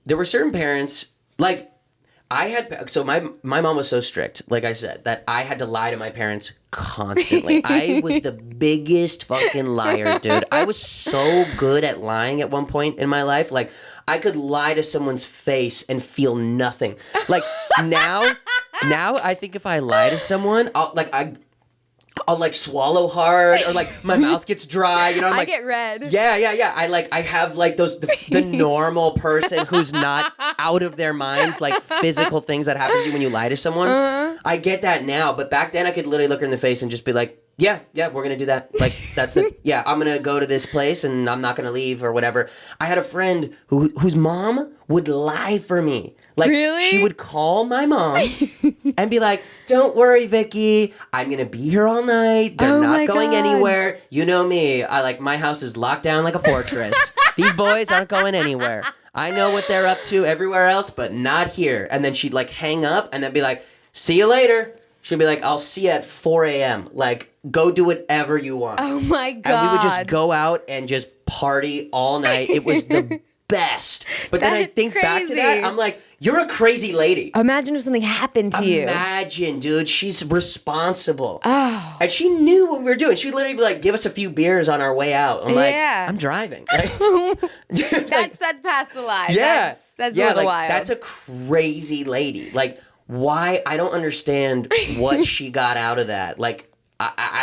there were certain parents, like, so my mom was so strict, like I said, that I had to lie to my parents constantly. I was the biggest fucking liar, dude. I was so good at lying at one point in my life. Like, I could lie to someone's face and feel nothing. Like, now I think if I lie to someone, I'll like swallow hard, or like my mouth gets dry, you know. I get red. Yeah. I have like the normal person who's not out of their minds, like physical things that happen to you when you lie to someone. I get that now, but back then I could literally look her in the face and just be like, yeah, we're gonna do that. Like, that's I'm gonna go to this place and I'm not gonna leave or whatever. I had a friend whose mom would lie for me. Like, really? She would call my mom and be like, don't worry, Vicky, I'm gonna be here all night. They're not going anywhere. You know me. My house is locked down like a fortress. These boys aren't going anywhere. I know what they're up to everywhere else, but not here. And then she'd like hang up and then be like, see you later. She'd be like, I'll see you at 4 a.m. Like, go do whatever you want. Oh my God. And we would just go out and just party all night. It was the best. But then I think back to that, I'm like, you're a crazy lady. Imagine if something happened to you. Imagine, dude. She's responsible. Oh. And she knew what we were doing. She'd literally be like, give us a few beers on our way out. I'm like, I'm driving. Like, that's past the line. Yeah. That's a little wild. That's a crazy lady. Like, why? I don't understand what she got out of that. Like,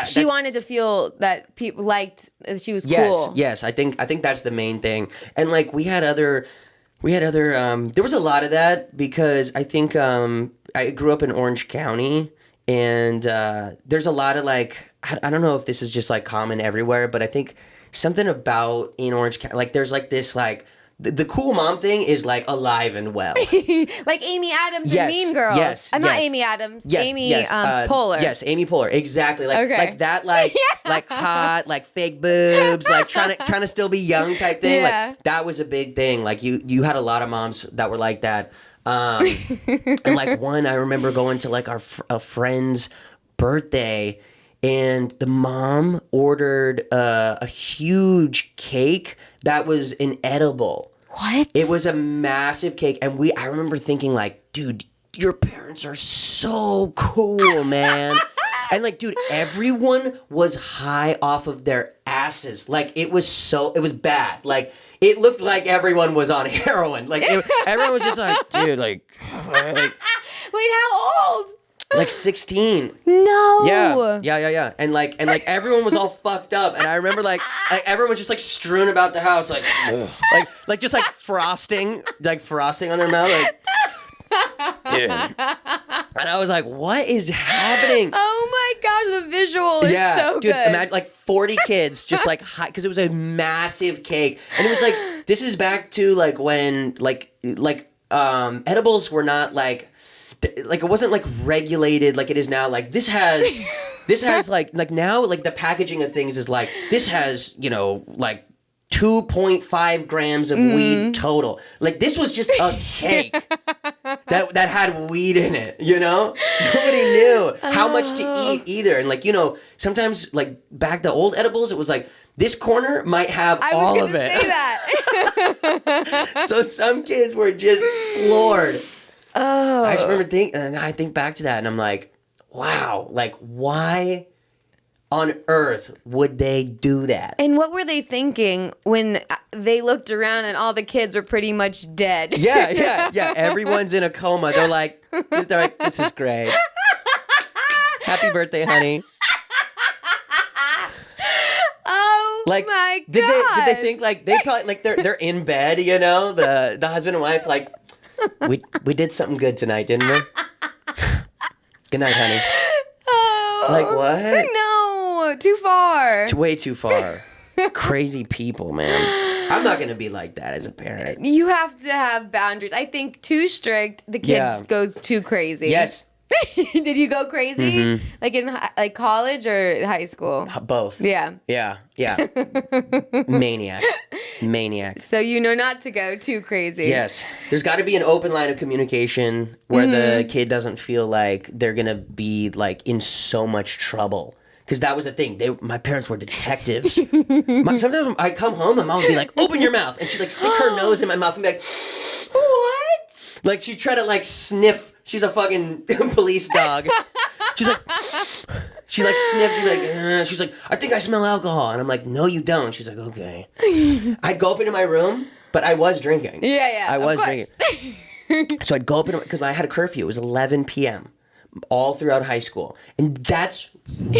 she wanted to feel that people liked that she was cool. Yes. I think that's the main thing. And like, we had other there was a lot of that because I think I grew up in Orange County, and there's a lot of like, I don't know if this is just like common everywhere, but I think something about in Orange County, like there's like this like the cool mom thing is like alive and well. Like Amy Adams in Mean Girls. Yes. Not Amy Adams. Amy Poehler. Yes, Amy Poehler. Exactly. Like that like like hot, like fake boobs, like trying to still be young type thing. Yeah. Like that was a big thing. Like you had a lot of moms that were like that. And like one, I remember going to like a friend's birthday, and the mom ordered a huge cake that was inedible. What? It was a massive cake, and I remember thinking like, dude, your parents are so cool, man. And like, dude, everyone was high off of their asses. Like, it was bad. Like, it looked like everyone was on heroin. Like, everyone was just like, dude, like wait, how old? Like 16. No. Yeah. And like everyone was all fucked up. And I remember like everyone was just like strewn about the house, like just like frosting on their mouth, like, dude. And I was like, what is happening? Oh my God, the visual is so dude, good. Imagine like 40 kids just like high, because it was a massive cake. And it was like, this is back to like when like edibles were not like it wasn't like regulated like it is now. Like this has like now like the packaging of things is like, this has, you know, like 2.5 grams of weed total. Like, this was just a cake that had weed in it, you know? Nobody knew how much to eat either. And like, you know, sometimes like back the old edibles, it was like, this corner might have all of it. I was going to say that. So some kids were just floored. Oh. I just remember and I think back to that and I'm like, wow, like why on earth would they do that? And what were they thinking when they looked around and all the kids were pretty much dead? Yeah. Everyone's in a coma. They're like, this is great. Happy birthday, honey. Oh, like, my God. Did they think like they probably like they're in bed, you know, the husband and wife, like, we did something good tonight, didn't we? Good night, honey. Oh, like what? No, too far. Way too far. Crazy people, man. I'm not gonna be like that as a parent. You have to have boundaries. I think too strict, the kid goes too crazy. Yes. Did you go crazy? Like in college or high school? Both. Yeah. Maniac. So you know not to go too crazy. Yes. There's got to be an open line of communication where the kid doesn't feel like they're going to be like in so much trouble. Because that was the thing. My parents were detectives. Sometimes I come home, my mom would be like, open your mouth. And she'd like stick her nose in my mouth and be like, Like she tried to like sniff. She's a fucking police dog. She's like, she like sniffed. She's like, she's like, I think I smell alcohol. And I'm like, no, you don't. She's like, okay. I'd go up into my room, but I was drinking. Yeah. I was drinking. So I'd go up because I had a curfew. It was 11 p.m. all throughout high school, and that's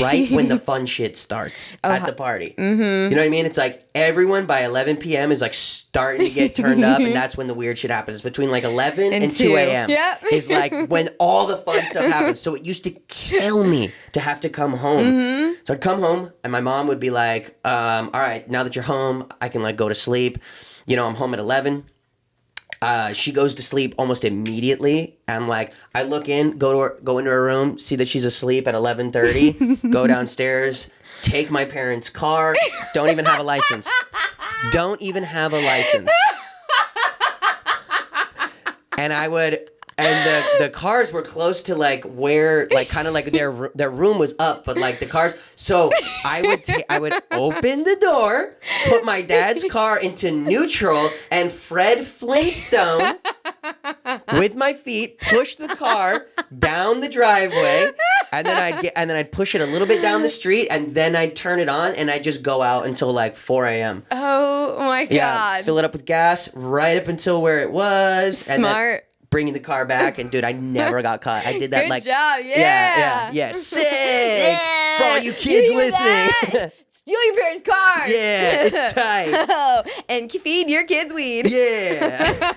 right when the fun shit starts at the party. Mm-hmm. You know what I mean? It's like everyone by 11 p.m. is like starting to get turned up, and that's when the weird shit happens. Between like 11 and 2 a.m. Yep. is like when all the fun stuff happens. So it used to kill me to have to come home. Mm-hmm. So I'd come home, and my mom would be like, all right, now that you're home, I can like go to sleep. You know, I'm home at 11. She goes to sleep almost immediately. I'm like, I look in, go into her room, see that she's asleep at 11:30, go downstairs, take my parents' car, don't even have a license. And I would, and the cars were close to like where, like kind of like their room was up, but like the cars. So I would open the door, put my dad's car into neutral, and Fred Flintstone with my feet push the car down the driveway, and then I'd push it a little bit down the street, and then I'd turn it on, and I'd just go out until like 4 a.m. Oh my God. Yeah, fill it up with gas right up until where it was. Smart. And then bringing the car back, and dude, I never got caught. I did that. Good like job, yeah. Sick. Yeah. For all you kids listening. Steal your parents' cars. Yeah, it's tight. And feed your kids weed. Yeah.